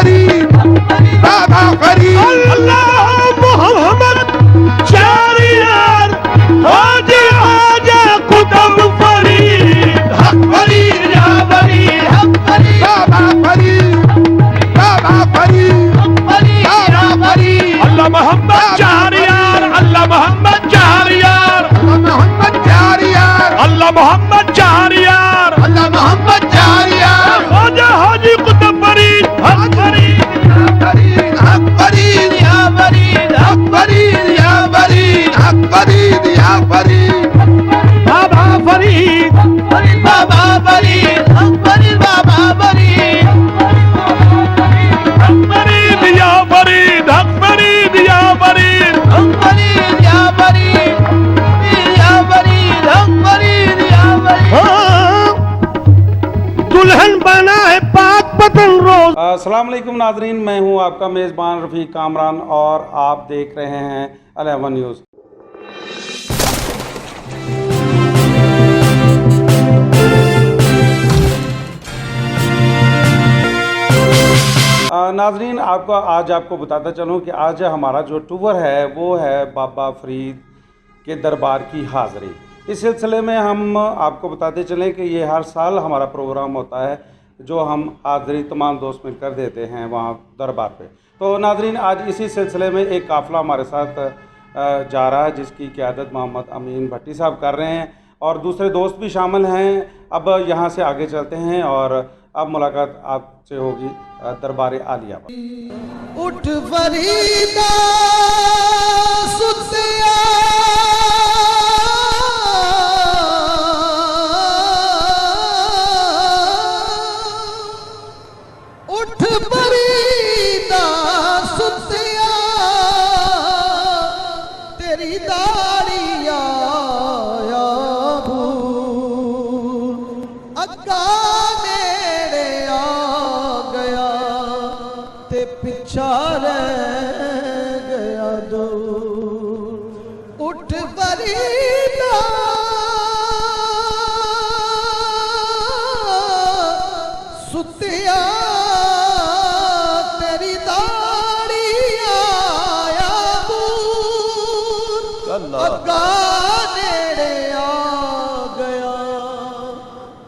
फरीद बाबा फरीद अल्लाह मोहम्मद चारियार हाजी आजा कुतुब फरीद हक फरीद या फरीद हक फरीद बाबा फरीद बाबा फरीद बाबा फरीद अल्लाह मोहम्मद चारियार अल्लाह मोहम्मद चारियार मोहम्मद चारियार अल्लाह मोहम्मद चारियार अल्लाह मोहम्मद चारियार हाजा हाजी कुतुब फरीद हक फरीद हक फरीद या फरीद हक फरीद या फरीद हक फरीद या फरीद बाबा फरीद बाबा फरीद हक फरीद बाबा फरीद हक फरीद या फरीद हक फरीद या फरीद हक फरीद या फरीद या फरीद हक फरीद या फरीद। दुल्हन बना है पाक पतन रोज। अस्सलाम वालेकुम नाजरीन, मैं हूं आपका मेज़बान रफ़ीक कामरान और आप देख रहे हैं अल-अहवल न्यूज़। नाजरीन आज आपको बताता चलूं कि आज हमारा जो टूर है वो है बाबा फरीद के दरबार की हाज़िरी। इस सिलसिले में हम आपको बताते चलें कि ये हर साल हमारा प्रोग्राम होता है जो हम हाज़िरी तमाम दोस्त मिलकर देते हैं वहाँ दरबार पे। तो नाजरीन आज इसी सिलसिले में एक काफ़िला हमारे साथ जा रहा है जिसकी क़यादत मोहम्मद अमीन भट्टी साहब कर रहे हैं और दूसरे दोस्त भी शामिल हैं। अब यहाँ से आगे चलते हैं और अब मुलाकात आपसे होगी दरबार आलिया पर। उठ फरीदा सुतिया उठ फरीदा सुतिया तेरी दाड़िया अग्गा नेड़े आ गया ते पिछा रह गया दूर। उठ फरीदा सुतिया तेरी दाड़ी आया दूर अग्गा नेड़े आ गया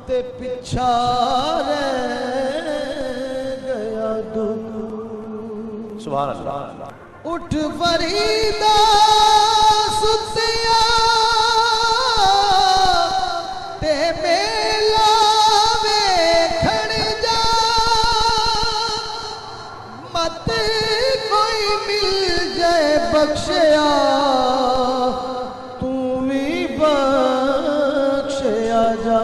ते पिछा रह गया दूर। सुभान अल्लाह। उठ फरीदा सुतिया ते मेला वेखण जा मत कोई मिल जाए बख्शिया तू भी बख्शिया जा।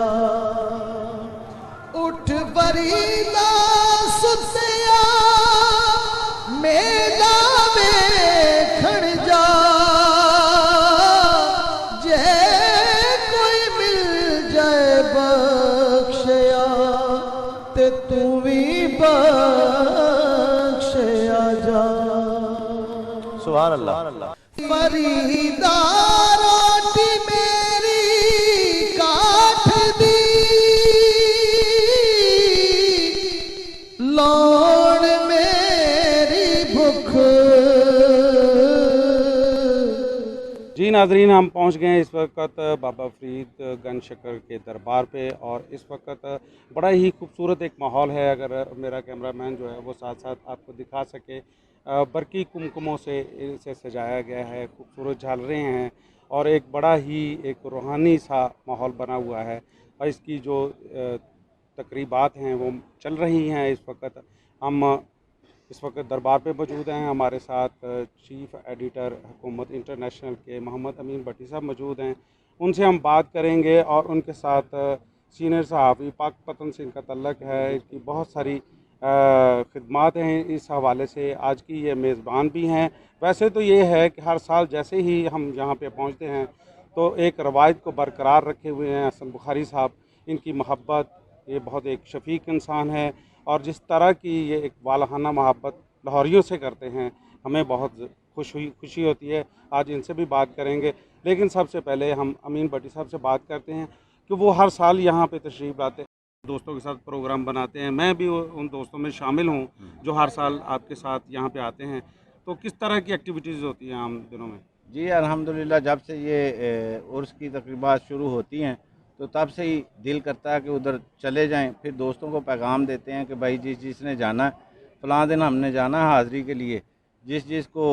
उठ फरीदा सुतिया मेला वेखण जा जे कोई मिल जाए बख्शिया ते तू भी बख्शिया जा। सुभान अल्लाह। फरीदा रोटी मेरी काठ दी लौड़ मेरी भुख। जी नाजरीन, हम पहुंच गए हैं इस वक्त बाबा फरीद गंज शक्कर के दरबार पे और इस वक्त बड़ा ही खूबसूरत एक माहौल है। अगर मेरा कैमरामैन जो है वो साथ साथ आपको दिखा सके, बरकी कुमकुमों से इसे सजाया गया है, खूबसूरत झालरें हैं और एक बड़ा ही एक रूहानी सा माहौल बना हुआ है। और इसकी जो तकरीबात हैं वो चल रही हैं। हम इस वक्त दरबार पे मौजूद हैं। हमारे साथ चीफ़ एडिटर हुकूमत इंटरनेशनल के मोहम्मद अमीन भट्टी साहब मौजूद हैं। उनसे हम बात करेंगे और उनके साथ सीनियर सहाफ़ी पाक पतन से इनका तल्लक़ है। इनकी बहुत सारी ख़िदमात हैं, इस हवाले से आज की ये मेज़बान भी हैं। वैसे तो ये है कि हर साल जैसे ही हम यहाँ पे पहुँचते हैं तो एक रवायत को बरकरार रखे हुए हैं हसन बुखारी साहब। इनकी मोहब्बत, ये बहुत एक शफीक इंसान है और जिस तरह की ये एक वालहाना मोहब्बत लाहौरियों से करते हैं, हमें बहुत खुशी होती है। आज इनसे भी बात करेंगे, लेकिन सबसे पहले हम अमीन भट्टी साहब से बात करते हैं कि वो हर साल यहाँ पे तशरीफ़ लाते दोस्तों के साथ प्रोग्राम बनाते हैं, मैं भी उन दोस्तों में शामिल हूँ जो हर साल आपके साथ यहाँ पे आते हैं। तो किस तरह की एक्टिविटीज़ होती हैं आम दिनों में? जी अल्हम्दुलिल्लाह, जब से ये उर्स की तकरीबात शुरू होती हैं तो तब से ही दिल करता है कि उधर चले जाएं। फिर दोस्तों को पैगाम देते हैं कि भाई जिसने जाना है फ़लाँ दिन हमने जाना है हाज़िरी के लिए, जिसको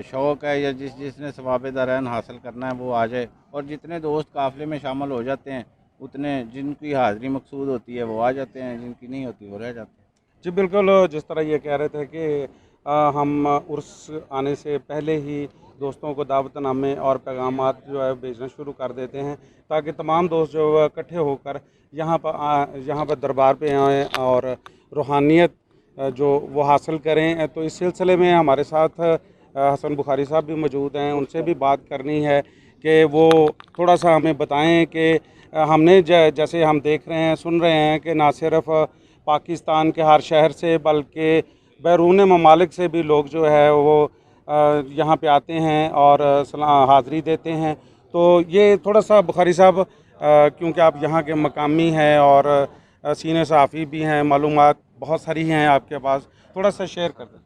शौक़ है या जिसने सवाब दरैन हासिल करना है वो आ जाए। और जितने दोस्त काफ़िले में शामिल हो जाते हैं उतने जिनकी हाज़िरी मकसूद होती है वो आ जाते हैं, जिनकी नहीं होती वो रह जाते हैं। जी बिल्कुल, जिस तरह ये कह रहे थे कि हम उर्स आने से पहले ही दोस्तों को दावतनामे और पैगामात जो है भेजना शुरू कर देते हैं ताकि तमाम दोस्त जो है इकट्ठे होकर यहाँ पर दरबार पे आएँ और रूहानियत जो वो हासिल करें। तो इस सिलसिले में हमारे साथ हसन बुखारी साहब भी मौजूद हैं, उनसे भी बात करनी है कि वो थोड़ा सा हमें बताएं कि हमने जैसे हम देख रहे हैं, सुन रहे हैं कि ना सिर्फ पाकिस्तान के हर शहर से बल्कि बैरून ममालिक से भी लोग जो है वो यहाँ पे आते हैं और हाज़िरी देते हैं। तो ये थोड़ा सा बुखारी साहब, क्योंकि आप यहाँ के मकामी हैं और सीनियर सहाफ़ी भी हैं, मालूमात बहुत सारी हैं आपके पास, थोड़ा सा शेयर कर दें।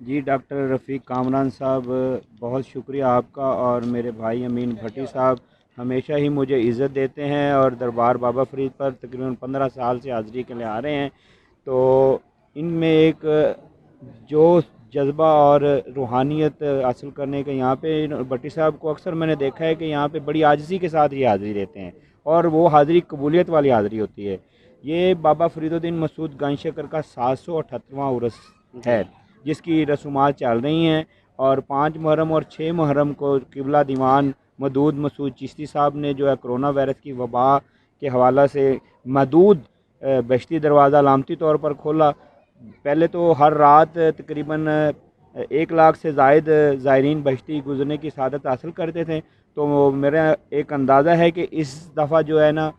जी डॉक्टर रफ़ीक कामरान साहब, बहुत शुक्रिया आपका। और मेरे भाई अमीन भट्टी साहब हमेशा ही मुझे इज़्ज़त देते हैं और दरबार बाबा फ़रीद पर तकरीबन 15 साल से हाज़िरी के लिए आ रहे हैं। तो इनमें एक जोश, जज्बा और रूहानियत हासिल करने के यहाँ पे भट्टी साहब को अक्सर मैंने देखा है कि यहाँ पे बड़ी आजिज़ी के साथ ये हाज़िरी देते हैं और वो हाज़िरी कबूलियत वाली हाज़िरी होती है। ये बाबा फ़रीदुद्दीन मसूद गंजशकर का 778वां उर्स है जिसकी रसूमात चल रही हैं। और 5 मुहर्रम और 6 मुहर्रम को किबला दीवान मदूद मसूद चिश्ती साहब ने जो है कोरोना वायरस की वबा के हवाला से मदूद बहश्ती दरवाज़ा अलामती तौर पर खोला। पहले तो हर रात तकरीबन 1 लाख से ज़ायद ज़ायरीन बहश्ती गुज़रने की सआदत हासिल करते थे। तो मेरा एक अंदाज़ा है कि इस दफ़ा जो है ना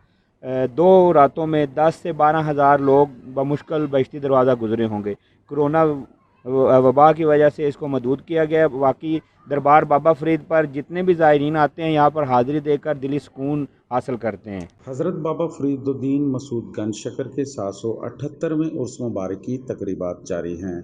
2 रातों में 10 से 12 हज़ार लोग बमुश्किल बहश्ती दरवाज़ा गुज़रे होंगे। कोरोना वबा की वजह से इसको महदूद किया गया। बाकी दरबार बाबा फ़रीद पर जितने भी ज़ायरीन आते हैं यहाँ पर हाज़िरी देकर दिली सुकून हासिल करते हैं। हज़रत बाबा फ़रीदुद्दीन मसूद गंजशकर के 778वें उर्स मुबारक की तकरीबात जारी हैं।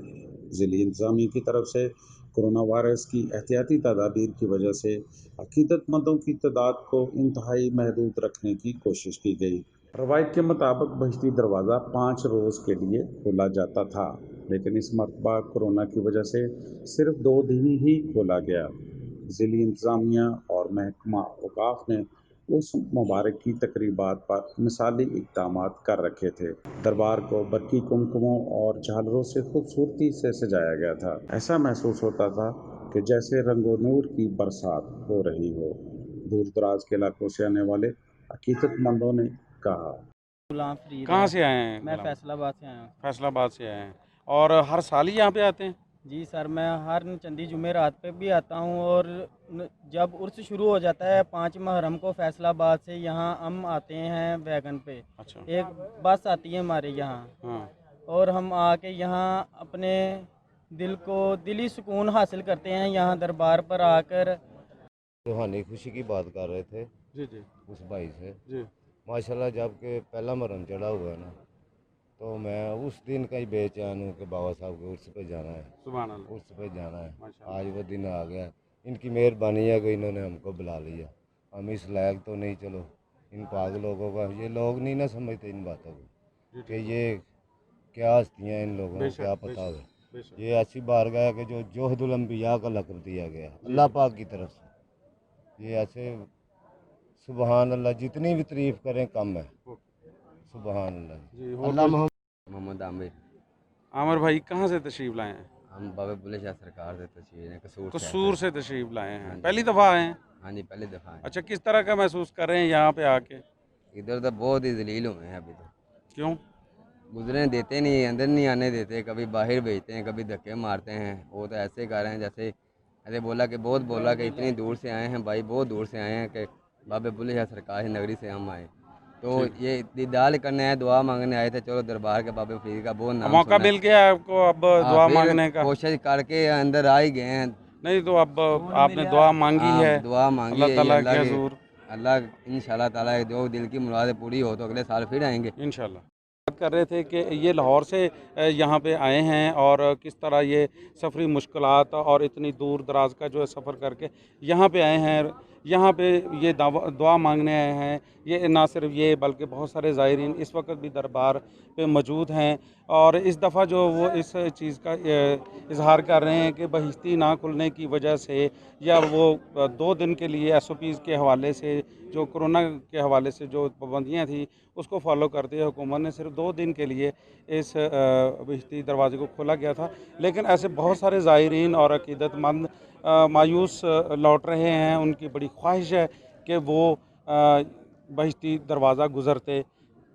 ज़िली इंतज़ामिया की तरफ से कोरोना वायरस की एहतियाती तदाबीर की वजह से अक़ीदतमंदों की तादाद को इंतहाई महदूद रखने की कोशिश की गई। रवायत के मुताबिक बहश्ती दरवाज़ा 5 रोज़ के लिए खोला जाता था, लेकिन इस मरतबा कोरोना की वजह से सिर्फ 2 दिन ही खोला गया। ज़िली इंतज़ामिया और महकमा औक़ाफ़ ने उस मुबारक की तकरीबात पर मिसाली इक़दामात कर रखे थे। दरबार को बरकी कुमकुमों और झालरों से खूबसूरती से सजाया गया था। ऐसा महसूस होता था कि जैसे रंगो नूर की बरसात हो रही हो। दूर दराज के इलाकों से आने वाले अक़ीदतमंदों ने कहा। गुलाम फरीद कहाँ है। से आए हैं? मैं गुलाम? फैसलाबाद से आया हूँ। फैसलाबाद से आए हैं और हर साल ही यहाँ पे आते हैं? जी सर, मैं हर चंदी जुमेरात पे भी आता हूँ और जब उर्स शुरू हो जाता है 5 मुहर्रम को फैसलाबाद से यहाँ हम आते हैं वैगन पे। अच्छा। एक बस आती है हमारे यहाँ हाँ। और हम आके यहाँ अपने दिल को दिली सुकून हासिल करते हैं। यहाँ दरबार पर आकर रूहानी खुशी की बात कर रहे थे जी जी उस भाई से। जी। माशाल्लाह, जब के पहला मुहर्रम चढ़ा हुआ है ना, तो मैं उस दिन का ही बेचैन हूँ कि बाबा साहब के उर्स पे जाना है, सुभान अल्लाह। उर्स पे जाना है। माशाअल्लाह। आज वो दिन आ गया। इनकी मेहरबानी है कि इन्होंने हमको बुला लिया। हम इस लायक तो नहीं, चलो इन पागल लोगों का, ये लोग नहीं ना समझते इन बातों को कि ये क्या हस्तियाँ इन लोगों को क्या पता हो। ये ऐसी बारगाह है कि जो जोहदुल अंबिया का लक़ब दिया गया अल्लाह पाक की तरफ से। ये ऐसे सुबहान अल्लाह, जितनी भी तारीफ़ करें कम है। सुबहान अल्लाह। अल्लाह मोहम्मद आमिर। आमिर भाई कहाँ से तशरीफ़ लाए हैं? हम बाबा बुल्ले शाह सरकार से तशरीफ़ हैं, कसूर से तशरीफ़ लाए हैं। पहली दफ़ा आए हैं? हाँ जी, पहली दफ़ा है। अच्छा, किस तरह का महसूस कर रहे हैं यहाँ पे आके? इधर तो बहुत ही जलील हुए हैं अभी तो। क्यों? गुजरने देते नहीं, अंदर नहीं आने देते, कभी बाहर भेजते हैं, कभी धक्के मारते हैं। वो तो ऐसे कर रहे हैं जैसे ऐसे बोला कि इतनी दूर से आए हैं भाई, बहुत दूर से आए हैं कि बाबा बुल्ले शाह सरकार नगरी से हम आए। तो ये दीदार करने आए, दुआ मांगने आए थे। चलो दरबार के बाबा फरीद का बहुत नाम मौका मिल गया आपको अब दुआ मांगने का? कोशिश करके अंदर आ ही गए हैं। नहीं तो अब आपने दुआ मांगी है, दुआ मांगी अल्लाह है, ताला अल्लाह के की हुजूर अल्लाह इंशाल्लाह ताला जो दिल की मुरादें पूरी हो तो अगले साल फिर आएंगे इंशाल्लाह। बात कर रहे थे कि ये लाहौर से यहाँ पे आए हैं और किस तरह ये सफ़री मुश्किलात और इतनी दूर दराज का जो है सफ़र करके यहाँ पे आए हैं, यहाँ पे ये दुआ मांगने आए हैं। ये ना सिर्फ ये बल्कि बहुत सारे ज़ायरीन इस वक्त भी दरबार पे मौजूद हैं और इस दफ़ा जो वो इस चीज़ का इजहार कर रहे हैं कि बहिश्ती ना खुलने की वजह से या वो 2 दिन के लिए SOPs के हवाले से जो कोरोना के हवाले से जो पाबंदियाँ थी उसको फॉलो करते हुए हुकूमत ने सिर्फ 2 दिन के लिए इस बहिश्ती दरवाज़े को खोला गया था। लेकिन ऐसे बहुत सारे ज़ायरीन और अक़ीदतमंद मायूस लौट रहे हैं। उनकी बड़ी ख्वाहिश है कि वो बहिश्ती दरवाज़ा गुज़रते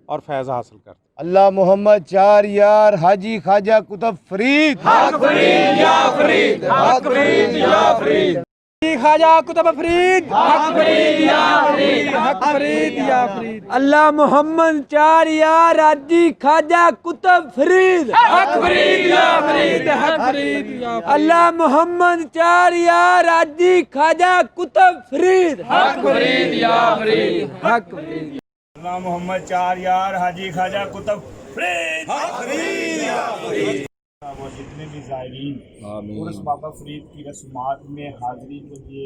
और फैज़ हासिल करते। अल्लाह मोहम्मद चार यार हाजी ख्वाजा कुतुब फरीद हक फरीद या फरीद, हक फरीद या फरीद, ख्वाजा कुतुब फरीद, हक फरीद या फरीद, हक फरीद या फरीद। अल्लाह मोहम्मद चार यार हाजी ख्वाजा कुतुब फरीद, हक फरीद या फरीद, हक फरीद या फरीद, अल्लाह मोहम्मद चार यार हाजी ख्वाजा कुतुब फरीद, हक फरीद या फरीद, हक फरीद। अल्लाह मोहम्मद चार यार हाजी ख्वाजा कुतुब फरीद, हक फरीद या फरीद। और जितने भी ज़ायरीन उर्स बाबा फरीद की रस्मात में हाज़िरी के लिए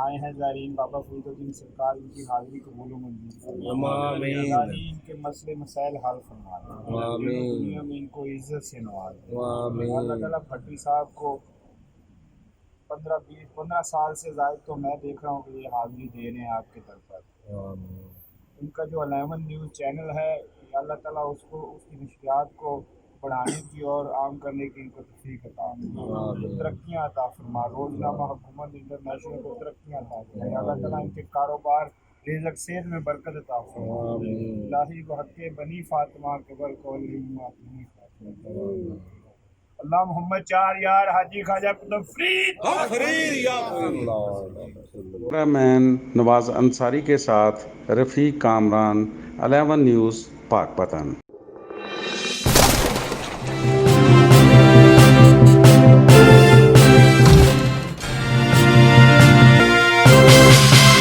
आए हैं, ज़ायरीन बाबा फरीदुद्दीन सरकार इनकी हाज़िरी कबूल मंजूर फरमाए, ज़ायरीन के मसले मसाइल हल फरमाए, दुनिया में इनको इज़्ज़त से नवाज़े। अल्लाह ताला भट्टी साहब को 15 साल से ज़ायद तो मैं देख रहा हूँ कि ये हाज़िरी दे रहे हैं आपके दर पर। उनका जो अल-अमन न्यूज़ चैनल है, अल्लाह ताला उसको उसकी नशरियात को बढ़ाने की और आम करने की इनको तौफीक अता फरमाए, तरक्कियाँ अता फरमाए। रोज़नामा हुकूमत इंटरनेशनल को तरक्कियाँ अता फरमाए। अल्लाह ताला इनके कारोबार रिज़्क़ सेहत में बरकत अता फरमाए। इलाही बहक़ बनी फ़ातिमा क़बल कौल अल्लाह मोहम्मद चार यार हाजी ख्वाजा कुतुब फरीद, हक फरीद या फरीद। कैमरामैन नवाज़ अंसारी के साथ रफ़ीक कामरान, अल-अमन न्यूज़ पाकपतन।